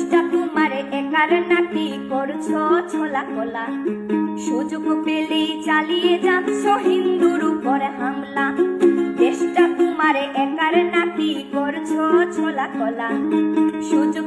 দেশটা তোমার একার নাকি করছো ছোলা কলা। সুযোগ পেলেই চালিয়ে যাচ্ছ হিন্দুর উপর হামলা। দেশটা তোমার একার নাকি করছো ছোলা কলা। সুযোগ